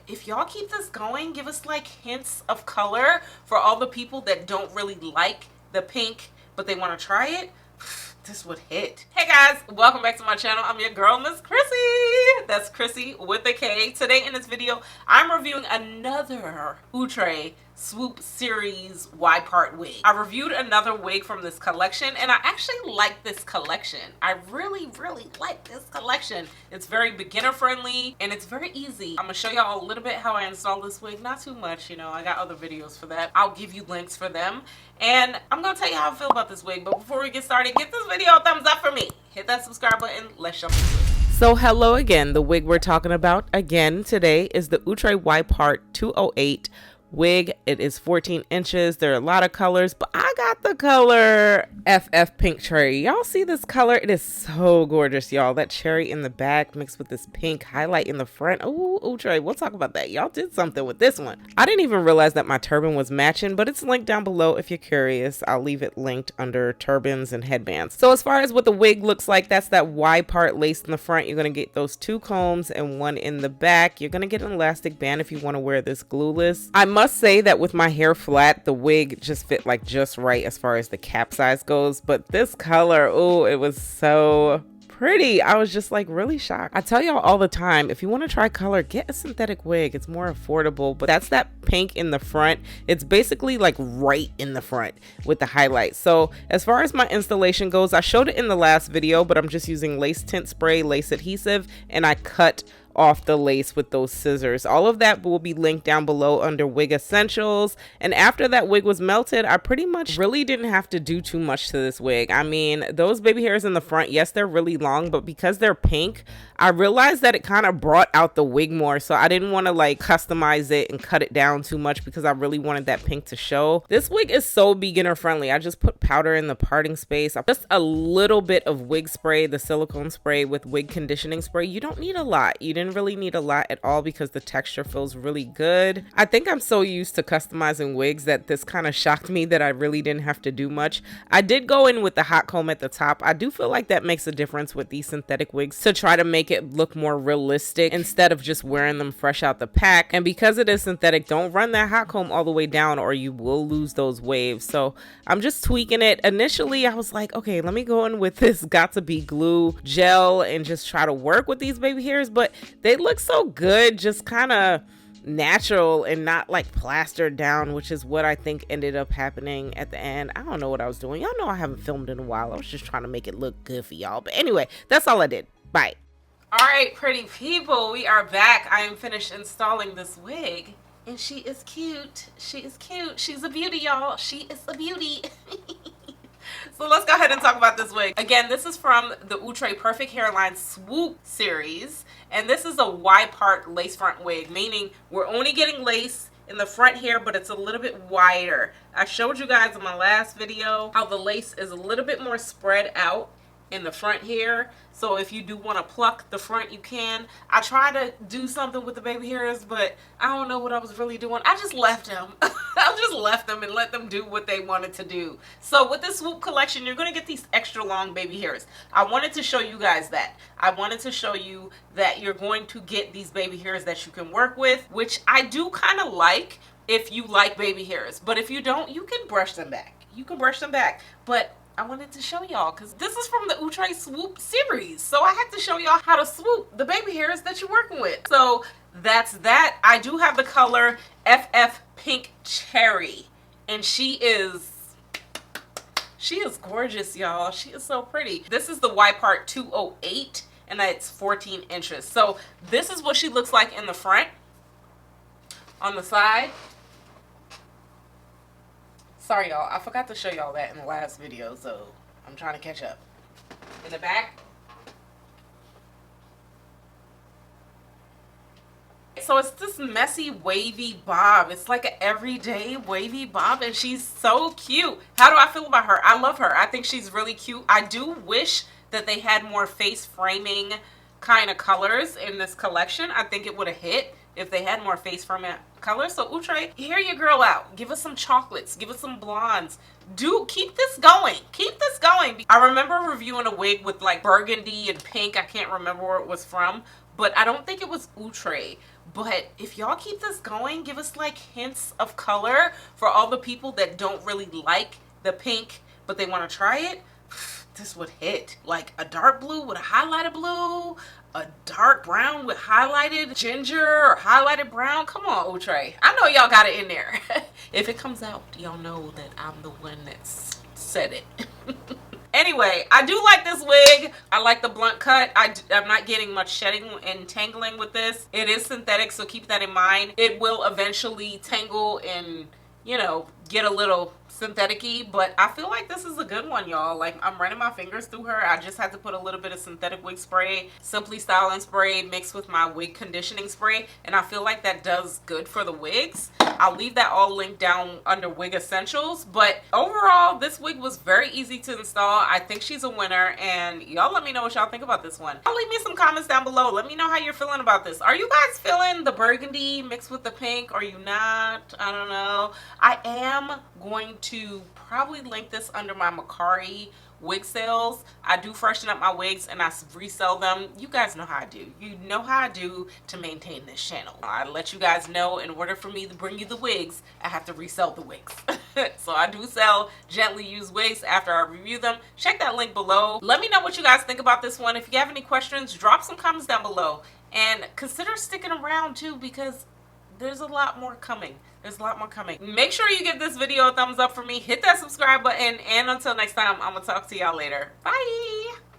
if y'all keep this going, give us like hints of color for all the people that don't really like the pink, but they want to try it. This would hit. Hey guys, welcome back to my channel. I'm your girl, Miss Khrissy. That's Khrissy with a K. Today in this video, I'm reviewing another Outre Swoop series Y-part wig. I reviewed another wig from this collection, and I actually like this collection. I really like this collection. It's very beginner friendly, and it's very easy. I'm gonna show y'all a little bit how I install this wig. Not too much, you know, I got other videos for that. I'll give you links for them. And I'm gonna tell you how I feel about this wig, but before we get started, give this video a thumbs up for me. Hit that subscribe button, let's jump into it. So hello again. The wig we're talking about again today is the Outre Y-part 208 wig. It is 14 inches. There are a lot of colors, but I got the color FF Pink Cherry. Y'all see this color? It is so gorgeous, y'all. That cherry in the back mixed with this pink highlight in the front. Oh, Outre, we'll talk about that. Y'all did something with this one. I didn't even realize that my turban was matching, but it's linked down below if you're curious. I'll leave it linked under turbans and headbands. So as far as what the wig looks like, that's that Y part laced in the front. You're going to get those 2 combs and 1 in the back. You're going to get an elastic band if you want to wear this glueless. I must say that with my hair flat, the wig just fit like just right as far as the cap size goes, but this color, oh, it was so pretty. I was just like really shocked. I tell y'all all the time, if you want to try color, get a synthetic wig. It's more affordable, but that's that pink in the front. It's basically like right in the front with the highlights. So as far as my installation goes, I showed it in the last video, but I'm just using lace tint spray, lace adhesive, and I cut off the lace with those scissors. All of that will be linked down below under wig essentials. And after that wig was melted, I pretty much really didn't have to do too much to this wig. I mean, those baby hairs in the front, yes, they're really long, but because they're pink, I realized that it kind of brought out the wig more. So I didn't want to like customize it and cut it down too much because I really wanted that pink to show. This wig is so beginner friendly. I just put powder in the parting space, just a little bit of wig spray, the silicone spray with wig conditioning spray. You don't need a lot. You didn't really need a lot at all because the texture feels really good. I think I'm so used to customizing wigs that this kind of shocked me that I really didn't have to do much. I did go in with the hot comb at the top. I do feel like that makes a difference with these synthetic wigs to try to make it look more realistic instead of just wearing them fresh out the pack. And because it is synthetic, don't run that hot comb all the way down or you will lose those waves. So I'm just tweaking it. Initially, I was like, okay, let me go in with this got to be glue gel and just try to work with these baby hairs, but they look so good, just kind of natural and not like plastered down, which is what I think ended up happening at the end. I don't know what I was doing. Y'all know I haven't filmed in a while. I was just trying to make it look good for y'all. But anyway, that's all I did. Bye. All right, pretty people, we are back. I am finished installing this wig, and she is cute. She is cute. She's a beauty, y'all. She is a beauty. So let's go ahead and talk about this wig. Again, this is from the Outre Perfect Hairline Swoop series, and this is a Y-part lace front wig, meaning we're only getting lace in the front here, but it's a little bit wider. I showed you guys in my last video how the lace is a little bit more spread out in the front here, so if you do want to pluck the front, you can. I tried to do something with the baby hairs, but I don't know what I was really doing. I just left them. I just left them and let them do what they wanted to do. So with this swoop collection, you're going to get these extra long baby hairs. I wanted to show you guys that. I wanted to show you that you're going to get these baby hairs that you can work with, which I do kind of like if you like baby hairs. But if you don't, you can brush them back. You can brush them back. But I wanted to show y'all because this is from the Outre Swoop series. So I had to show y'all how to swoop the baby hairs that you're working with. So that's that. I do have the color FF Pink Cherry, and she is gorgeous, y'all. She is so pretty. This is the Y-part 208, and it's 14 inches. So this is what she looks like in the front. On the side, sorry y'all, I forgot to show y'all that in the last video, so I'm trying to catch up. In the back, so it's this messy wavy bob. It's like an everyday wavy bob, and she's so cute. How do I feel about her? I love her. I think she's really cute. I do wish that they had more face framing kind of colors in this collection. I think it would have hit if they had more face framing colors. So Outre, hear your girl out. Give us some chocolates. Give us some blondes. Keep this going. Keep this going. I remember reviewing a wig with like burgundy and pink. I can't remember where it was from, but I don't think it was Outre. But if y'all keep this going, give us like hints of color for all the people that don't really like the pink, but they want to try it. This would hit. Like a dark blue with a highlighted blue, a dark brown with highlighted ginger or highlighted brown. Come on, Outre. I know y'all got it in there. If it comes out, y'all know that I'm the one that said it. Anyway, I do like this wig. I like the blunt cut. I'm not getting much shedding and tangling with this. It is synthetic, so keep that in mind. It will eventually tangle and, you know, get a little synthetic-y, but I feel like this is a good one, y'all. Like, I'm running my fingers through her. I just had to put a little bit of synthetic wig spray, Simply Styling spray mixed with my wig conditioning spray, and I feel like that does good for the wigs. I'll leave that all linked down under wig essentials, but overall this wig was very easy to install. I think she's a winner, and y'all let me know what y'all think about this one. Leave me some comments down below. Let me know how you're feeling about this. Are you guys feeling the burgundy mixed with the pink? Are you not? I don't know. I am going to probably link this under my Macari wig sales. I do freshen up my wigs and I resell them. You guys know how I do. You know how I do to maintain this channel. I let you guys know in order for me to bring you the wigs, I have to resell the wigs. So I do sell gently used wigs after I review them. Check that link below. Let me know what you guys think about this one. If you have any questions, drop some comments down below. And consider sticking around too, because there's a lot more coming. There's a lot more coming. Make sure you give this video a thumbs up for me. Hit that subscribe button. And until next time, I'm going to talk to y'all later. Bye.